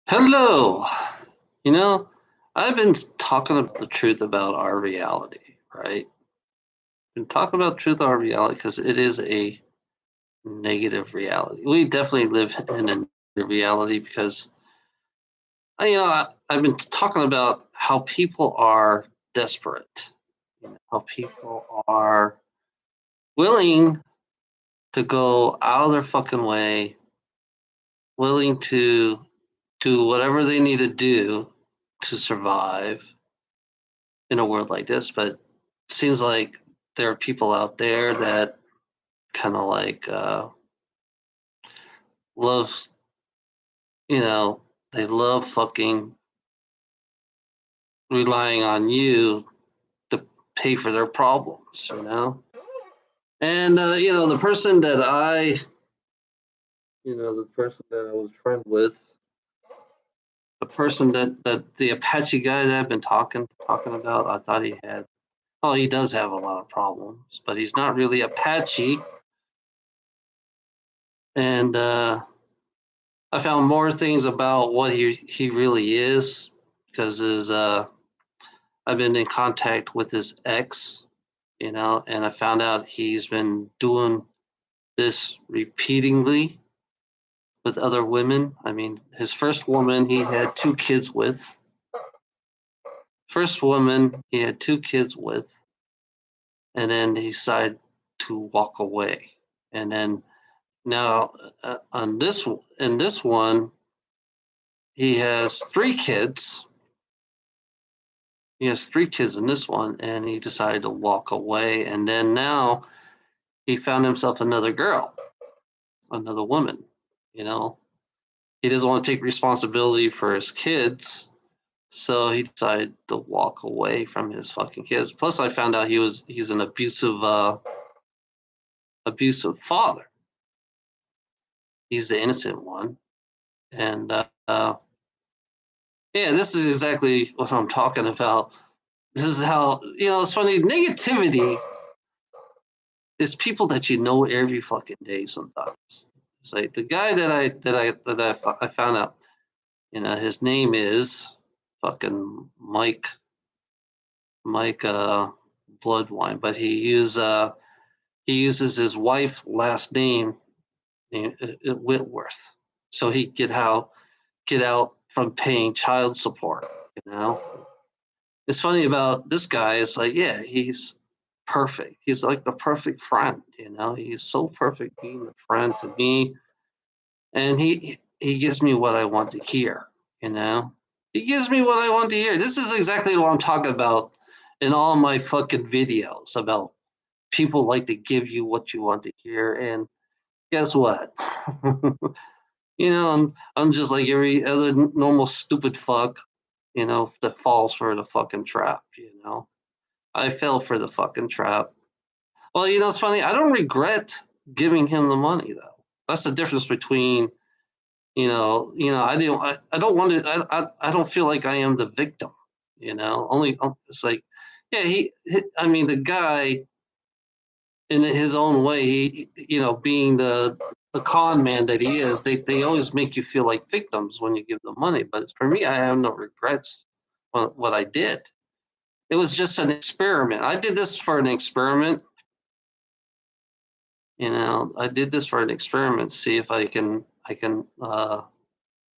Hello. You know, I've been talking about the truth about our reality, right? Been talking about truth of our reality because it is a negative reality. We definitely live in a negative reality because I've been talking about how people are desperate, how people are willing to go out of their fucking way, willing to do whatever they need to do to survive in a world like this, but it seems like there are people out there that kind of love, you know, they love fucking relying on you to pay for their problems. And the person that the person that I was friend with, the person that the Apache guy that I've been talking about, I thought he had. Oh, he does have a lot of problems, but he's not really Apache. And I found more things about what he really is because his I've been in contact with his ex, and I found out he's been doing this repeatedly with other women. I mean, his first woman he had two kids with. First woman he had two kids with, and then he decided to walk away. And then now on this in this one, he has three kids. He has three kids in this one, and he decided to walk away. And then now he found himself another girl, another woman. You know, he doesn't want to take responsibility for his kids, so he decided to walk away from his fucking kids. Plus, I found out he's an abusive father. He's the innocent one, and yeah, this is exactly what I'm talking about. This is how it's funny. Negativity is people that you know every fucking day sometimes. It's like the guy that I found out, his name is fucking Mike Bloodwine, but he uses his wife's last name, Whitworth, so he get out from paying child support. You know, it's funny about this guy. It's like, yeah, he's perfect. He's like the perfect friend. He's so perfect being a friend to me, and he gives me what I want to hear. You know, he gives me what I want to hear. This is exactly what I'm talking about in all my fucking videos about people like to give you what you want to hear, and guess what? I'm just like every other normal stupid fuck, that falls for the fucking trap. I fell for the fucking trap. Well, it's funny. I don't regret giving him the money though. That's the difference between I don't want to. I don't feel like I am the victim. Only it's like, yeah. I mean, the guy in his own way, being the con man that he is, they always make you feel like victims when you give them money. But for me, I have no regrets on what I did. It was just an experiment. I did this for an experiment. I did this for an experiment. See if I can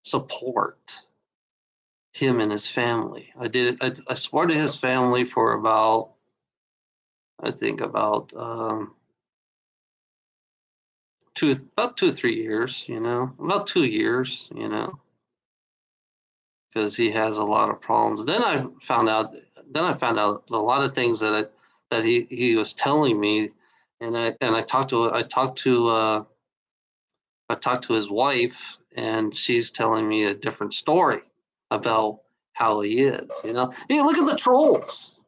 support him and his family. I did. I supported his family for about, I think about 2 or 3 years. About 2 years. Because he has a lot of problems. Then I found out. Then I found out a lot of things that he was telling me, and I talked to his wife, and she's telling me a different story about how he is. Hey, look at the trolls.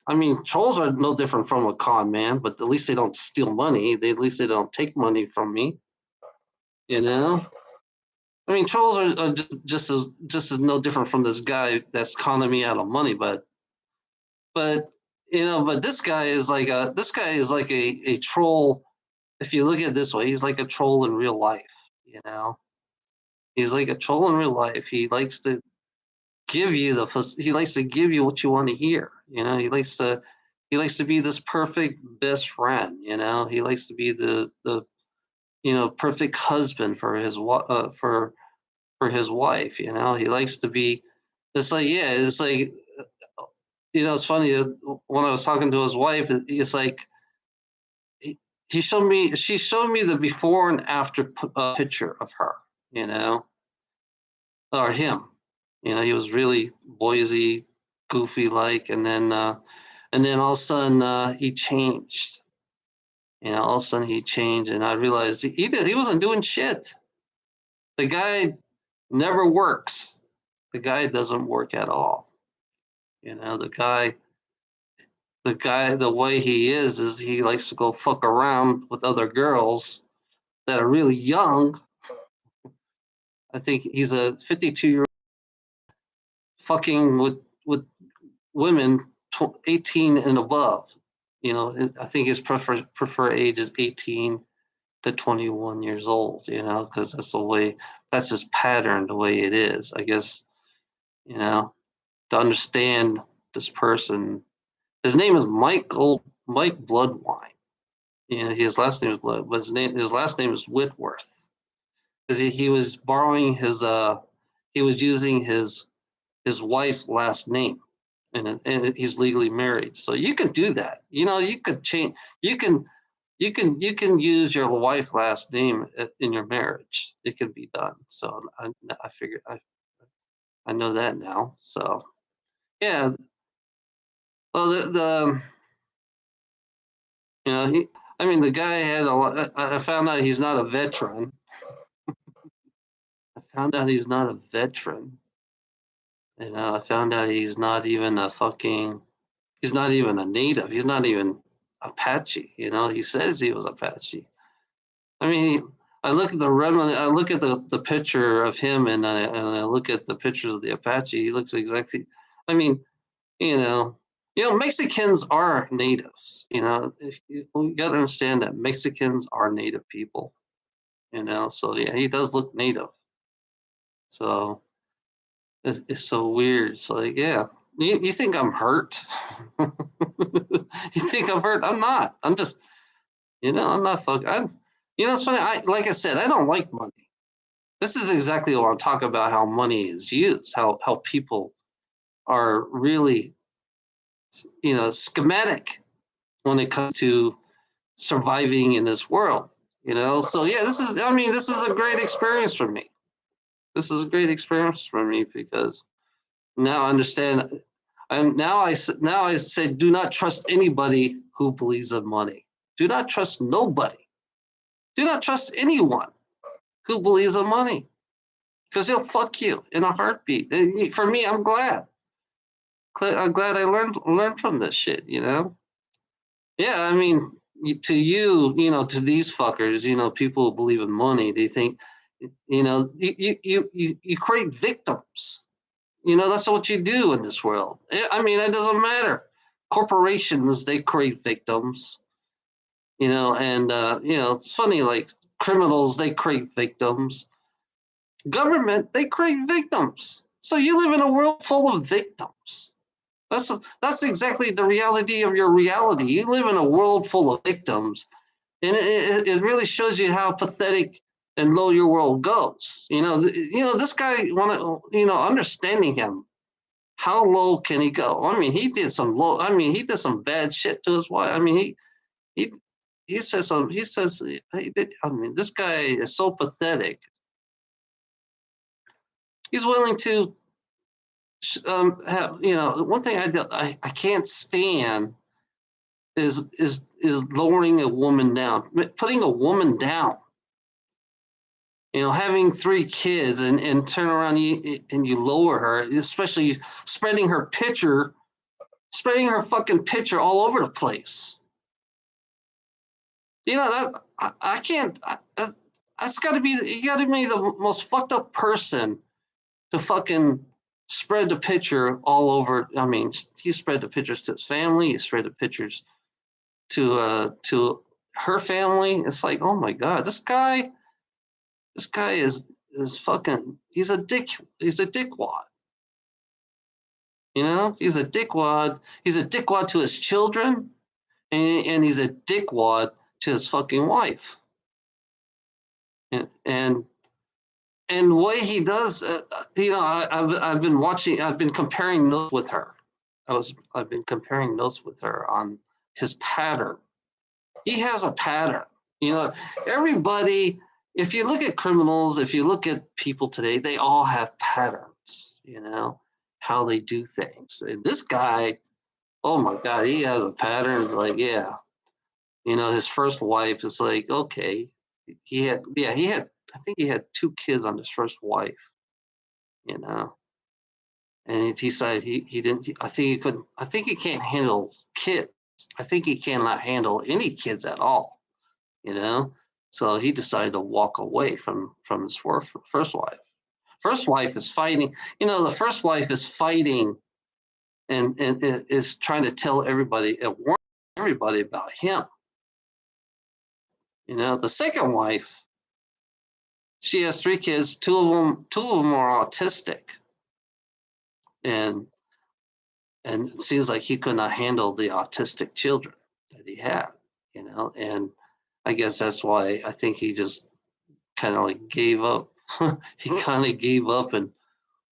I mean, trolls are no different from a con man, but at least they don't steal money. At least they don't take money from me. You know. I mean, trolls are just as no different from this guy that's conning me out of money. But but this guy is like a troll. If you look at it this way, he's like a troll in real life. He's like a troll in real life. He likes to he likes to give you what you want to hear. He likes to be this perfect best friend. He likes to be the perfect husband for for his wife. He likes to be. It's like, yeah, it's like, it's funny, when I was talking to his wife. It's like she showed me the before and after picture of her. You know, or him. He was really Boise, goofy like, and then all of a sudden he changed. All of a sudden he changed, and I realized he wasn't doing shit. The guy never works. The guy doesn't work at all. The guy, the way he is he likes to go fuck around with other girls that are really young. I think he's a 52-year-old fucking with women 18 and above. I think his preferred age is 18 to 21 years old. Because that's his pattern, the way it is. I guess, to understand this person. His name is Mike Bloodwine. His last name is Blood, but his last name is Whitworth. Because he was borrowing he was using his wife's last name, and he's legally married. So you can do that. You could change. You can use your wife's last name in your marriage. It can be done. So I figured I know that now. So yeah. Well, the guy had a lot. I found out he's not a veteran. I found out he's not a veteran. I found out he's not even a fucking. He's not even a native. He's not even Apache. He says he was Apache. I mean, I look at I look at the picture of him, and I look at the pictures of the Apache. He looks exactly. I mean, Mexicans are natives. You got to understand that Mexicans are native people. So yeah, he does look native. So it's so weird. It's like, yeah, you think I'm hurt? You think I'm hurt? I'm not. I'm just, I'm not fucking. It's funny. Like I said, I don't like money. This is exactly what I'm talking about. How money is used. How people are really, schematic when it comes to surviving in this world. So yeah, this is a great experience for me. This is a great experience for me because now I understand. And now I say, do not trust anybody who believes in money. Do not trust nobody. Do not trust anyone who believes in money, because he'll fuck you in a heartbeat. And for me, I'm glad. I'm glad I learned from this shit. Yeah, I mean, to these fuckers, people who believe in money, they think, you create victims. That's what you do in this world. I mean, it doesn't matter. Corporations, they create victims. And it's funny, like criminals, they create victims. Government, they create victims. So you live in a world full of victims. That's exactly the reality of your reality. You live in a world full of victims, and it really shows you how pathetic and low your world goes. This guy understanding him, how low can he go? I mean, he did some low. I mean, he did some bad shit to his wife. I mean, he he says some. He says, I mean, this guy is so pathetic. He's willing to have, one thing I can't stand is lowering a woman down, putting a woman down. Having 3 kids and turn around and you lower her, especially spreading her fucking picture all over the place. That I can't. That's got to be, you got to be the most fucked up person to fucking spread the picture all over. I mean, he spread the pictures to his family. He spread the pictures to her family. It's like, oh my god, this guy is he's a dickwad. You know, he's a dickwad. He's a dickwad to his children, and he's a dickwad to his fucking wife. And and what he does, I've been watching. I've been comparing notes with her. I've been comparing notes with her on his pattern. He has a pattern. You know, everybody. If you look at criminals, if you look at people today, they all have patterns. You know how they do things. And this guy, oh my God, he has a pattern. It's like, yeah, you know, his first wife is like, okay, he had, I think he had 2 kids on his first wife, you know, and he decided he didn't, I think he couldn't, I think he can't handle kids. I think he cannot handle any kids at all, you know, so he decided to walk away from his first wife. First wife is fighting, you know, the first wife is fighting and is trying to tell everybody and warn everybody about him. You know, the second wife, she has 3 kids. Two of them are autistic, and it seems like he could not handle the autistic children that he had. You know, and I guess that's why I think he just kind of like gave up. He kind of gave up and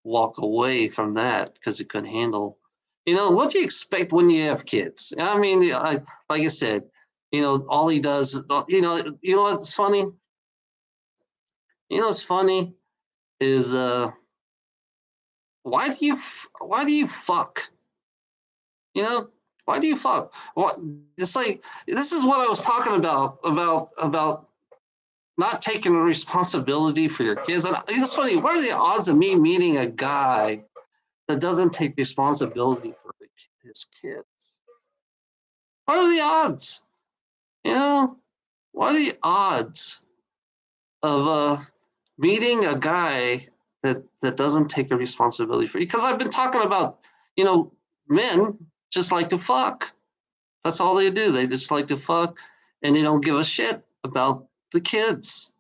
walk away from that because he couldn't handle. You know, what do you expect when you have kids? I mean, like I said, you know, all he does, you know what's funny? You know what's funny is why do you fuck? You know, why do you fuck? What it's like this is what I was talking about not taking responsibility for your kids. And it's funny, what are the odds of me meeting a guy that doesn't take responsibility for his kids? What are the odds? You know, what are the odds of meeting a guy that doesn't take a responsibility for you? Because I've been talking about, you know, men just like to fuck. That's all they do. They just like to fuck, and they don't give a shit about the kids.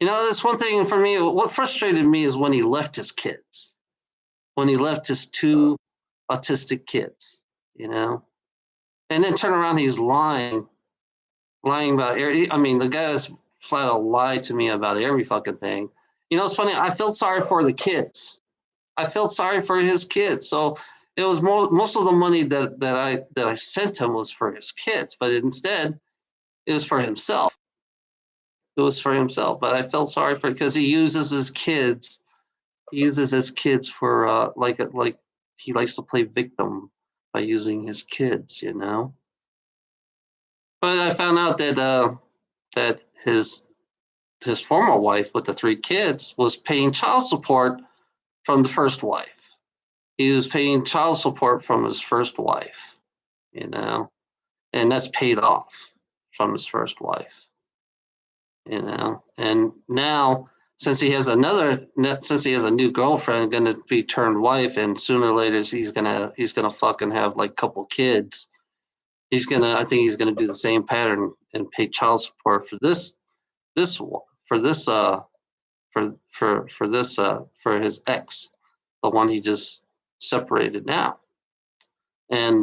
You know, that's one thing for me. What frustrated me is when he left his kids, when he left his 2 autistic kids. You know, and then turn around, he's lying about. I mean, the guy's flat out lied to me about every fucking thing. You know, it's funny. I felt sorry for the kids. I felt sorry for his kids. So it was most of the money that I sent him was for his kids, but instead it was for himself. It was for himself. But I felt sorry for because he uses his kids. He uses his kids for like he likes to play victim by using his kids. You know. But I found out that his former wife with the 3 kids was paying child support from the first wife. He was paying child support from his first wife, you know, and that's paid off from his first wife, you know. And now, since he has a new girlfriend, going to be turned wife, and sooner or later he's gonna fucking have like a couple kids. I think he's gonna do the same pattern and pay child support for this for this for his ex, the one he just separated now, and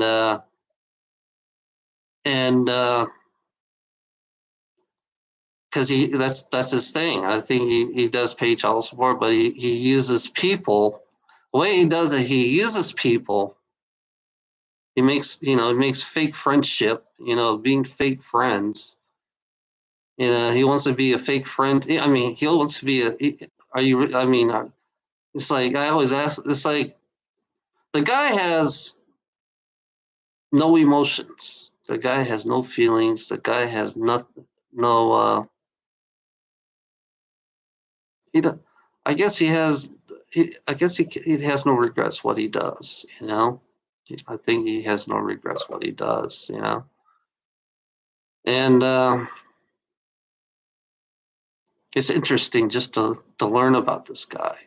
because that's his thing. I think he does pay child support, but he uses people. The way he does it, he uses people. He makes fake friendship. You know, being fake friends. You know, he wants to be a fake friend. I mean, he wants to be are you? I mean, it's like I always ask. It's like the guy has no emotions. The guy has no feelings. The guy has nothing. No. He. I guess he has. I guess he has no regrets what he does. You know. I think he has no regrets what he does. You know. And it's interesting just to learn about this guy.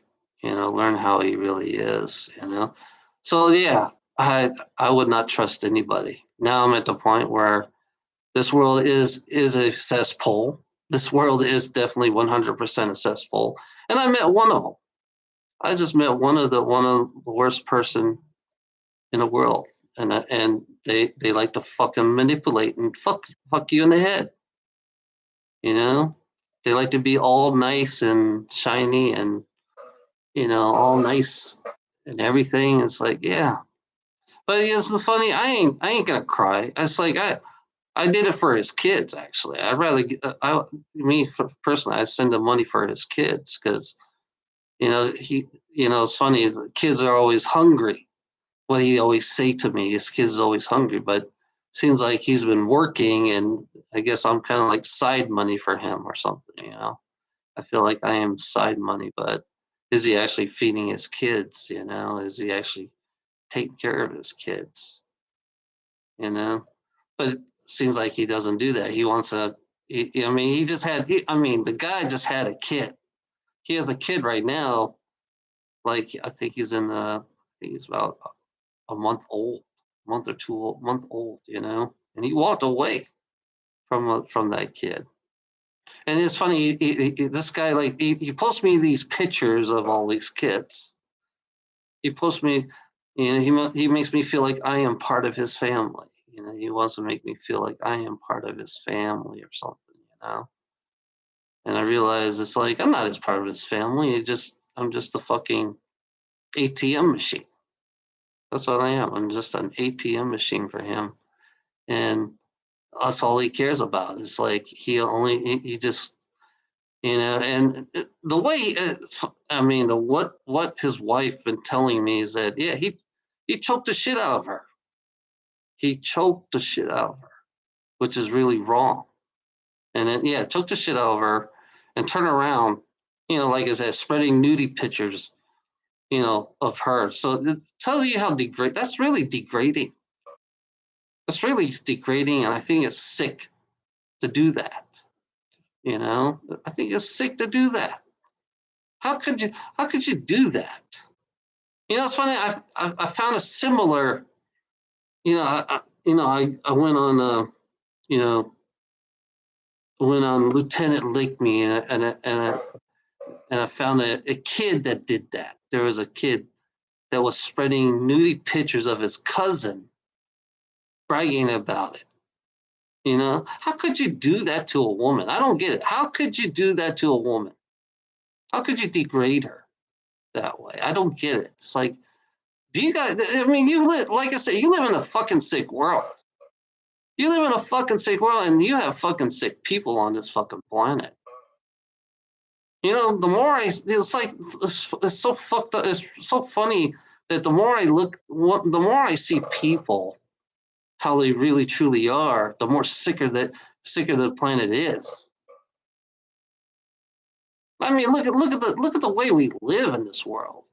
You know, learn how he really is. You know. So yeah, I would not trust anybody. Now I'm at the point where this world is a cesspool. this world is definitely 100% a cesspool. And I met one of them. I just met one of the worst person in the world, and they like to fucking manipulate and fuck you in the head. You know, they like to be all nice and shiny and all nice and everything. It's like, yeah, but it's funny. I ain't gonna cry. It's like I did it for his kids. Actually, I'd rather me personally, I send him money for his kids because he it's funny. The kids are always hungry. What he always say to me, his kids are always hungry, but seems like he's been working, and I guess I'm kind of like side money for him or something. I feel like I am side money, but is he actually feeding his kids? Is he actually taking care of his kids? But it seems like he doesn't do that. He wants to. I mean, he just had. I mean, the guy just had a kid. He has a kid right now. Like I think he's in. I think he's about a month old, month or two old, month old. And he walked away from that kid. And it's funny. This guy like he posts me these pictures of all these kids. He posts me. He makes me feel like I am part of his family. He wants to make me feel like I am part of his family or something. And I realize it's like I'm not as part of his family. I'm just a fucking ATM machine. That's what I am. I'm just an ATM machine for him, and that's all he cares about. It's like he just and the way I mean what his wife been telling me is that yeah he choked the shit out of her. He choked the shit out of her, which is really wrong. And then yeah, took the shit out of her and turn around, like I said, spreading nudie pictures, of her. So it tells you how degrade. That's really degrading. That's really degrading, and I think it's sick to do that. I think it's sick to do that. How could you? How could you do that? It's funny. I found a similar. I went on. You know, went on Lieutenant Lakeme, and I found a kid that did that. There was a kid that was spreading nudie pictures of his cousin, bragging about it. How could you do that to a woman? I don't get it. How could you do that to a woman? How could you degrade her that way? I don't get it. It's like, do you guys, I mean, you live, like I said, you live in a fucking sick world. You live in a fucking sick world and you have fucking sick people on this fucking planet. The more it's like, it's so fucked up. It's so funny that the more I look, the more I see people, how they really truly are, the more sicker the planet is. I mean, look at the way we live in this world.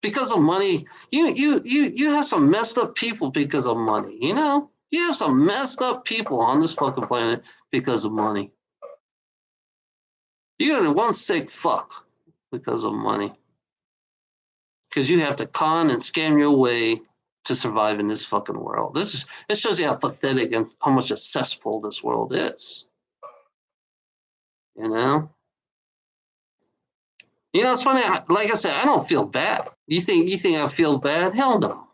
Because of money, you have some messed up people because of money. You have some messed up people on this fucking planet because of money. You got one sick fuck because of money. Because you have to con and scam your way to survive in this fucking world. This shows you how pathetic and how much a cesspool this world is. You know? It's funny. Like I said, I don't feel bad. You think I feel bad? Hell no.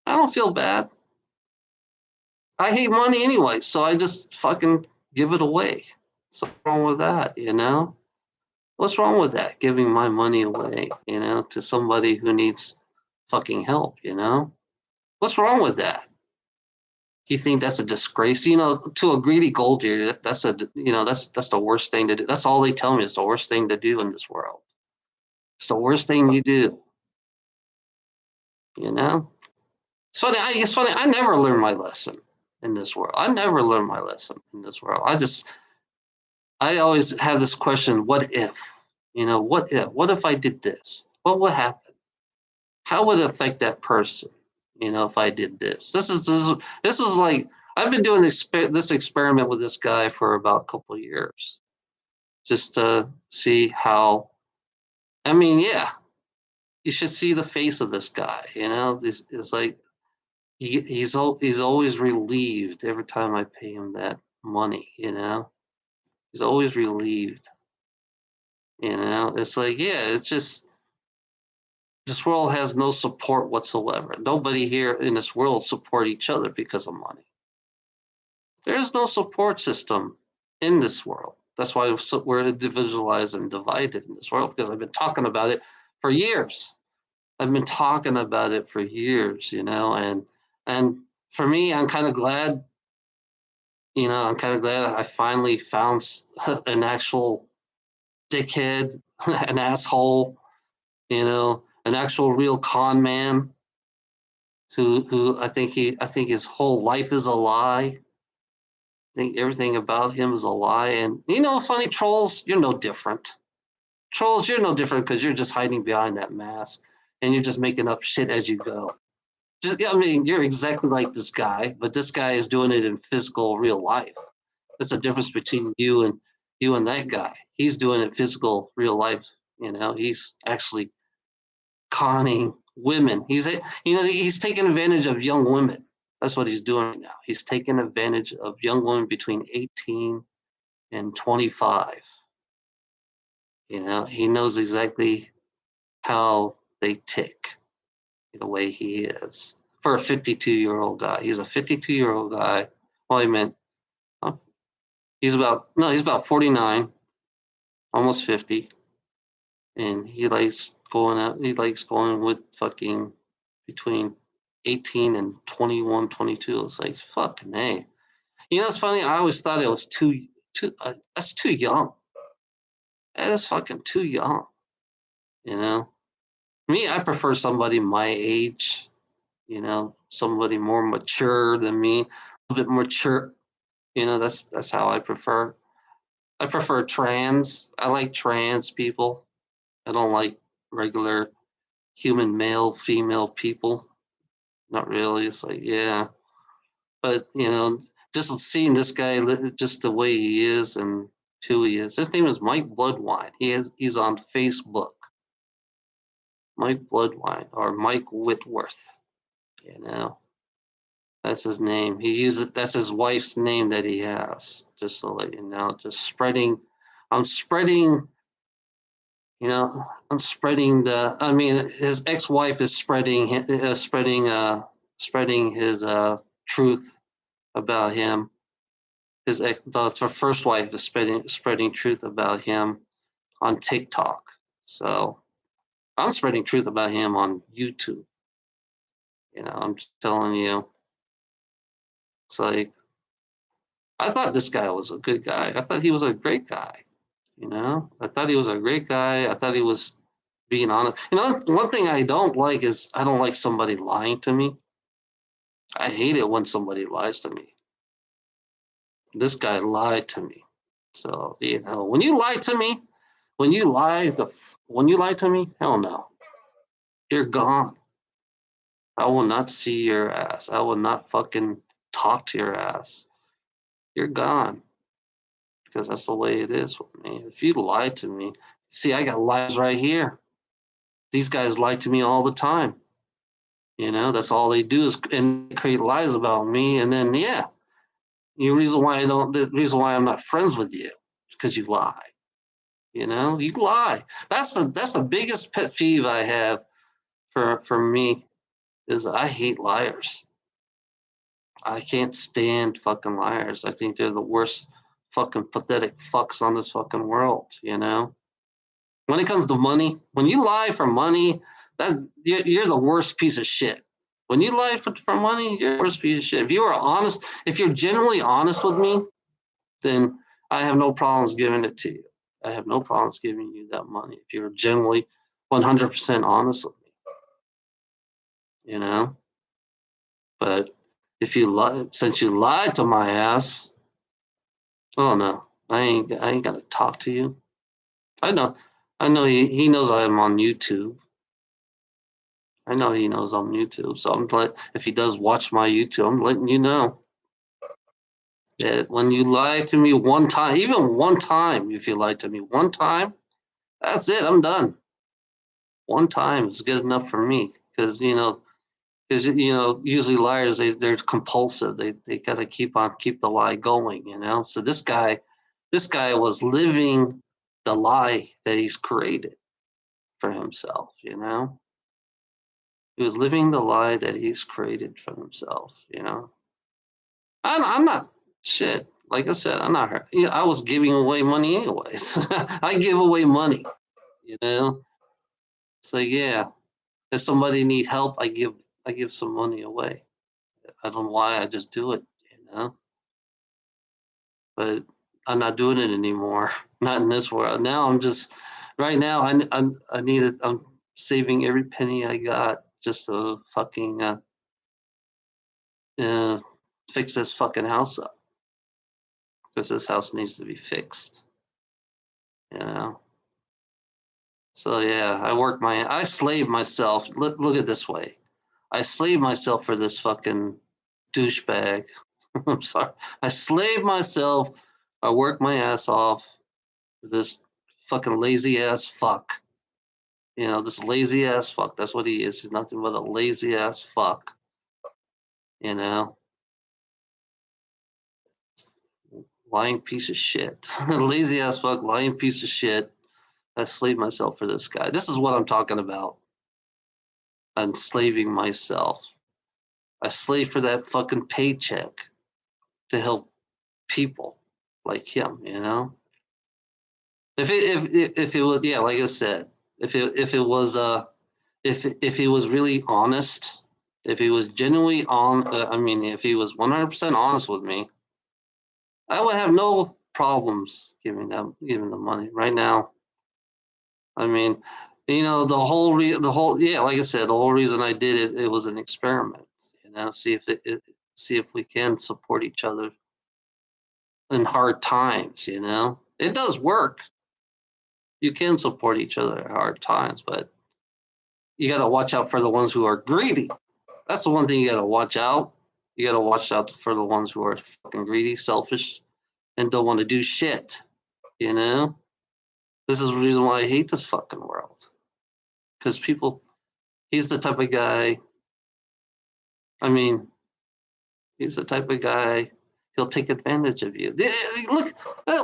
I don't feel bad. I hate money anyway, so I just fucking give it away. What's wrong with that? What's wrong with that? Giving my money away, to somebody who needs fucking help. What's wrong with that? You think that's a disgrace? To a greedy gold digger, that's that's the worst thing to do. That's all they tell me is the worst thing to do in this world. It's the worst thing you do. It's funny. It's funny. I never learned my lesson in this world. I never learned my lesson in this world. I always have this question: what if? What if? What if I did this? What would happen? How would it affect that person? If I did this. This is like I've been doing this experiment with this guy for about a couple of years, just to see how. I mean, yeah, you should see the face of this guy. It's like he's always relieved every time I pay him that money. He's always relieved. It's like, yeah, it's just this world has no support whatsoever. Nobody here in this world support each other because of money. There's no support system in this world. That's why we're individualized and divided in this world, because I've been talking about it for years. I've been talking about it for years, and for me, I'm kind of glad, I finally found an actual dickhead, an asshole, an actual real con man who I think his whole life is a lie. I think everything about him is a lie. And funny, trolls, you're no different. Trolls, you're no different because you're just hiding behind that mask and you're just making up shit as you go. Just, yeah, I mean, you're exactly like this guy, but this guy is doing it in physical, real life. There's a difference between you and that guy. He's doing it physical, real life. He's actually conning women. He's taking advantage of young women. That's what he's doing right now. He's taking advantage of young women between 18 and 25. He knows exactly how they tick the way he is. For a 52-year-old guy, he's a 52-year-old guy. Well, I meant, oh, he's about 49, almost 50, and he likes going out. He likes going with fucking between 18 and 21, 22. It's like fucking hey. It's funny. I always thought it was too. That's too young. That is fucking too young. You know. Me, I prefer somebody my age. Somebody more mature than me, a little bit mature. That's how I prefer. I prefer trans. I like trans people. I don't like regular human male, female people. Not really. It's like, yeah. But, just seeing this guy, just the way he is and who he is. His name is Mike Bloodwine. He's on Facebook. Mike Bloodwine or Mike Whitworth. You know, that's his name. That's his wife's name that he has. Just to let you know, just spreading. I'm spreading. I'm spreading the. I mean, his ex-wife is spreading his truth about him. The first wife is spreading truth about him on TikTok. So I'm spreading truth about him on YouTube. I'm telling you, it's like I thought this guy was a good guy. I thought he was a great guy. I thought he was a great guy. I thought he was being honest. One thing I don't like is I don't like somebody lying to me. I hate it when somebody lies to me. This guy lied to me. So, when you lie to me, when you lie to me, hell no. You're gone. I will not see your ass. I will not fucking talk to your ass. You're gone. Because that's the way it is with me. If you lie to me, see, I got lies right here. These guys lie to me all the time. That's all they do is and create lies about me. And then, yeah, the reason why I'm not friends with you is because you lie. You lie. That's the biggest pet peeve I have for me is I hate liars. I can't stand fucking liars. I think they're the worst fucking pathetic fucks on this fucking world. When it comes to money, when you lie for money, you're the worst piece of shit. When you lie for money, you're the worst piece of shit. If you are honest, if you're genuinely honest with me, then I have no problems giving it to you. I have no problems giving you that money if you're genuinely 100% honest with me, But if you lie, since you lied to my ass, oh no, I ain't gonna talk to you. I know, I know he knows I'm on YouTube. I know he knows I'm YouTube, so if he does watch my YouTube, I'm letting you know that when you lie to me one time, even one time, if you lie to me one time, that's it. I'm done. One time is good enough for me because usually liars they're compulsive. They gotta keep the lie going. So this guy This guy was living the lie that he's created for himself, you know? He was living the lie that he's created for himself, you know? I'm not shit. Like I said, I'm not hurt. I was giving away money anyways. I give away money, you know? So yeah, if somebody need help, I give some money away. I don't know why, I just do it, you know? But I'm not doing it anymore. Not in this world. Now I'm just right now. I need it. I'm saving every penny I got just to fucking uh, fix this fucking house up because this house needs to be fixed. You know. So yeah, I slaved myself. Look at it this way. I slaved myself for this fucking douchebag. I'm sorry. I slaved myself. I worked my ass off for this fucking lazy ass fuck. This lazy ass fuck. That's what he is. He's nothing but a lazy ass fuck. You know, lying piece of shit. Lazy ass fuck, lying piece of shit. I slaved myself for this guy. This is what I'm talking about. I'm enslaving myself. I slaved for that fucking paycheck to help people like him. If it was, yeah, like I said, if it was if he was really honest, if he was genuinely if he was 100% honest with me, I would have no problems giving them money right now. I mean, the whole yeah, like I said, the whole reason I did it, it was an experiment. See if we can support each other in hard times. It does work. You can support each other at hard times, but you got to watch out for the ones who are greedy. That's the one thing you got to watch out. You got to watch out for the ones who are fucking greedy, selfish, and don't want to do shit. You know, this is the reason why I hate this fucking world. Because he's the type of guy. I mean, he's the type of guy. He'll take advantage of you. Look,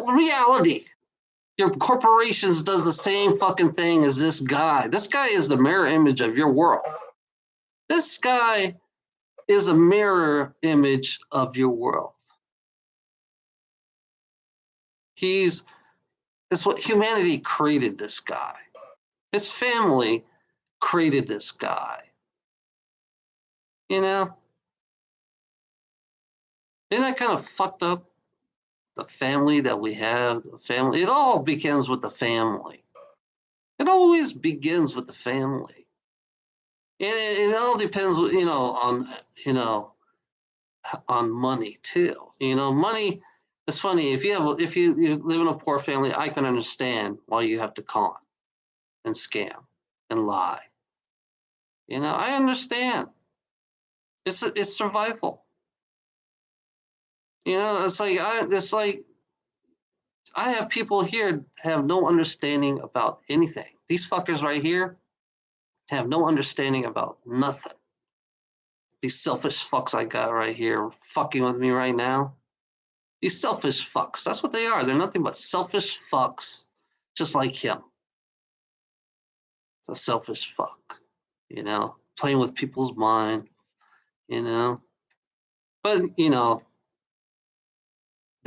reality. Your corporations does the same fucking thing as this guy. This guy is the mirror image of your world. This guy is a mirror image of your world. It's what humanity created this guy. His family created this guy. You know? Isn't that kind of fucked up? The family that we have, the family, it all begins with the family. It always begins with the family. And it all depends, you know, on money too. Money. It's funny if you live in a poor family, I can understand why you have to con and scam and lie. I understand. It's survival. I have people here have no understanding about anything. These fuckers right here have no understanding about nothing. These selfish fucks I got right here fucking with me right now. These selfish fucks. That's what they are. They're nothing but selfish fucks, just like him. It's a selfish fuck. Playing with people's mind, you know. But, at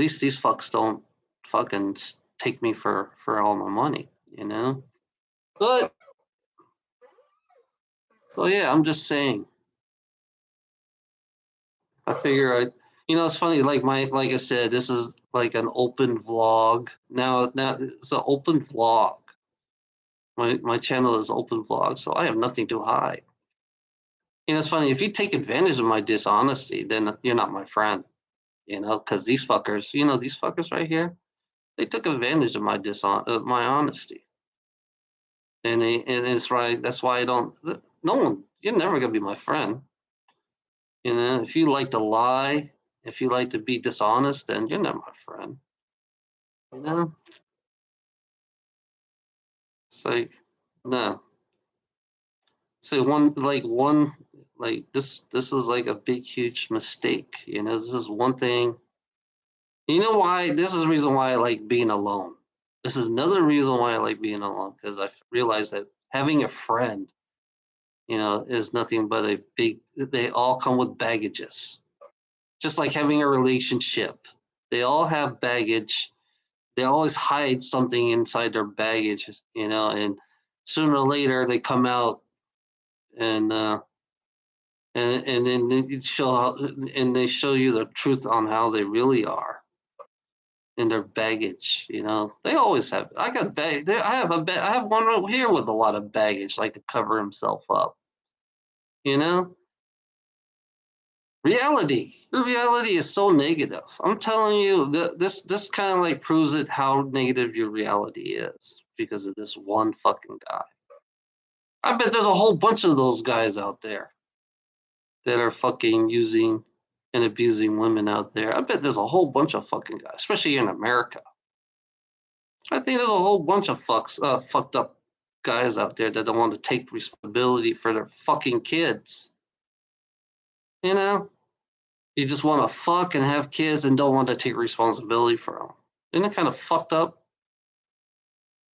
least these fucks don't fucking take me for all my money. But, so yeah, I'm just saying. I figure it's funny. Like I said, this is like an open vlog. Now it's an open vlog. My channel is open vlog, so I have nothing to hide. It's funny. If you take advantage of my dishonesty, then you're not my friend. Because these fuckers right here, they took advantage of my honesty, and it's right. That's why I don't. No one. You're never gonna be my friend. If you like to lie, if you like to be dishonest, then you're not my friend. You know, it's like no. So this is like a big huge mistake. This is one thing You know why? This is the reason why I like being alone. This is another reason why I like being alone because I realized that having a friend, is nothing but a big. They all come with baggages, just like having a relationship. They all have baggage. They always hide something inside their baggage, and sooner or later they come out and then they show you the truth on how they really are in their baggage. They always have. I got bag. I have I have one right here with a lot of baggage, like to cover himself up. You know, reality. Your reality is so negative. I'm telling you, this kind of like proves it how negative your reality is because of this one fucking guy. I bet there's a whole bunch of those guys out there that are fucking using and abusing women out there. I bet there's a whole bunch of fucking guys, especially in America. I think there's a whole bunch of fucked up guys out there that don't want to take responsibility for their fucking kids. You know, you just want to fuck and have kids and don't want to take responsibility for them. Isn't it kind of fucked up?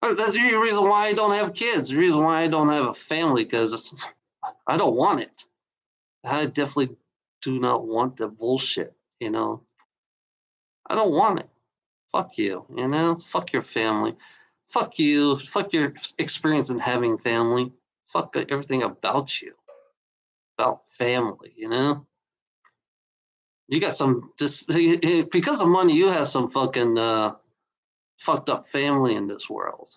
That's the reason why I don't have kids. The reason why I don't have a family because I don't want it. I definitely do not want the bullshit. I don't want it. Fuck you. Fuck your family. Fuck you. Fuck your experience in having family. Fuck everything about you, about family. You got some just because of money. You have some fucking fucked up family in this world.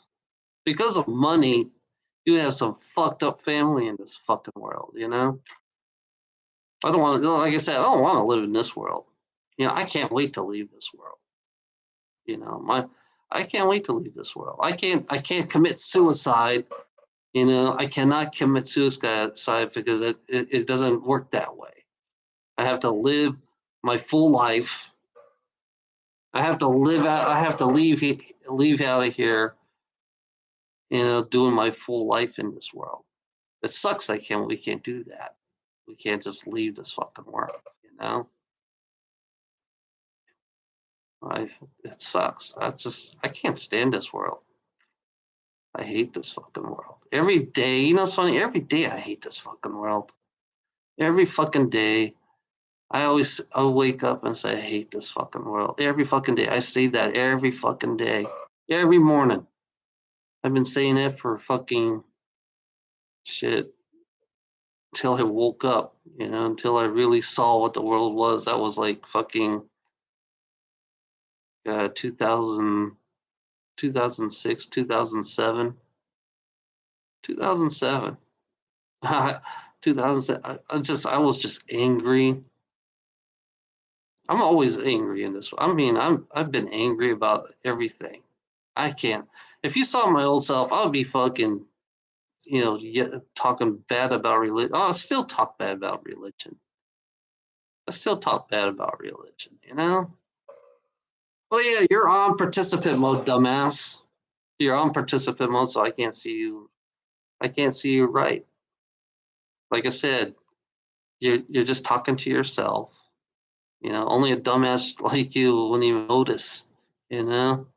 Because of money, you have some fucked up family in this fucking world. I don't want to. Like I said, I don't want to live in this world. I can't wait to leave this world. My I can't wait to leave this world. I can't commit suicide. I cannot commit suicide because it doesn't work that way. I have to live my full life. I have to live out. I have to leave out of here. Doing my full life in this world. It sucks. We can't do that. We can't just leave this fucking world. You know. I It sucks. I can't stand this world. I hate this fucking world. Every day, it's funny. Every day I hate this fucking world. Every fucking day. I'll wake up and say I hate this fucking world. Every fucking day. I say that every fucking day. Every morning. I've been saying it for fucking shit until I woke up, until I really saw what the world was. That was like fucking 2000, 2006, 2007, 2007. 2007. I was just angry. I'm always angry in this. I mean, I've been angry about everything. I can't. If you saw my old self, I would be fucking, talking bad about religion. Oh, I still talk bad about religion. I still talk bad about religion. Oh yeah, you're on participant mode, dumbass. You're on participant mode, so I can't see you. I can't see you right. Like I said, you're just talking to yourself. Only a dumbass like you wouldn't even notice. You know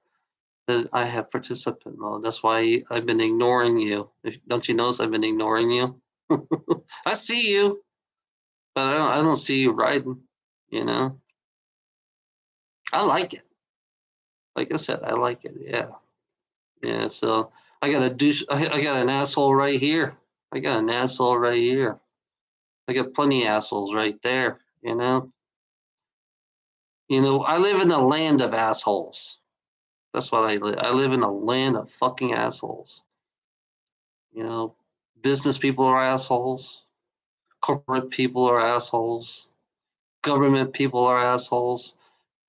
that I have participant mode. That's why I've been ignoring you. Don't you notice I've been ignoring you? I see you, but I don't see you riding. You know, I like it. Like I said, I like it. Yeah, yeah. So I got a douche. I got an asshole right here. I got an asshole right here. I got plenty of assholes right there. I live in a land of assholes. That's what I live. I live in a land of fucking assholes. You know, business people are assholes. Corporate people are assholes. Government people are assholes.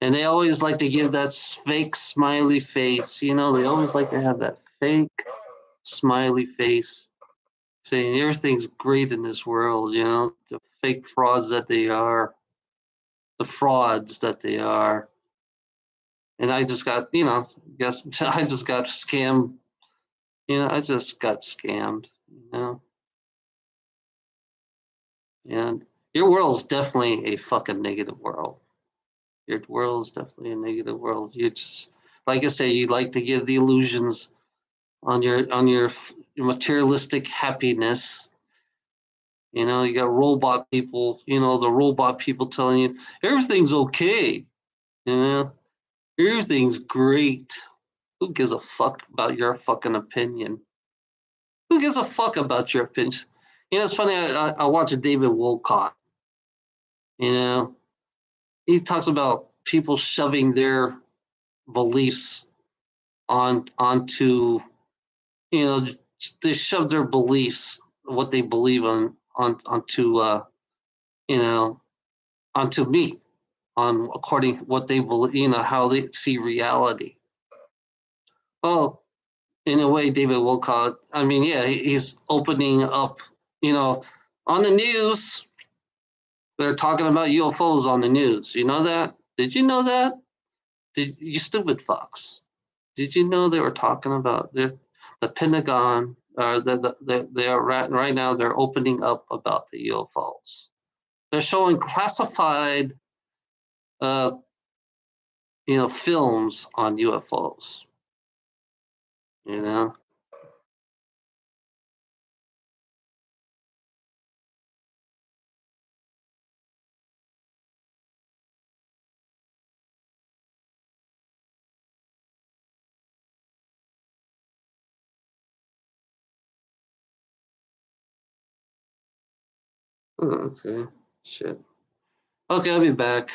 And they always like to give that fake smiley face. They always like to have that fake smiley face saying everything's great in this world, the fake frauds that they are, the frauds that they are. And I just got, guess I just got scammed. I just got scammed, you know. And your world is definitely a fucking negative world. Your world is definitely a negative world. You just, like I say, you like to give the illusions your materialistic happiness. You know, you got robot people. You know, the robot people telling you everything's okay. You know, everything's great. Who gives a fuck about your fucking opinion? Who gives a fuck about your opinions? You know, it's funny. I watch David Wolcott. You know, he talks about people shoving their beliefs onto, you know, they shove their beliefs, what they believe onto you know, onto me, on according what they believe, you know, how they see reality. Well, in a way, David Wolcott, I mean, yeah, he's opening up, you know, on the news. They're talking about UFOs on the news. You know that? Did you know that? Did you stupid fucks? Did you know they were talking about the Pentagon? They are right now. They're opening up about the UFOs. They're showing classified, uh, you know, films on UFOs. You know. Oh, okay. Shit. Okay, I'll be back.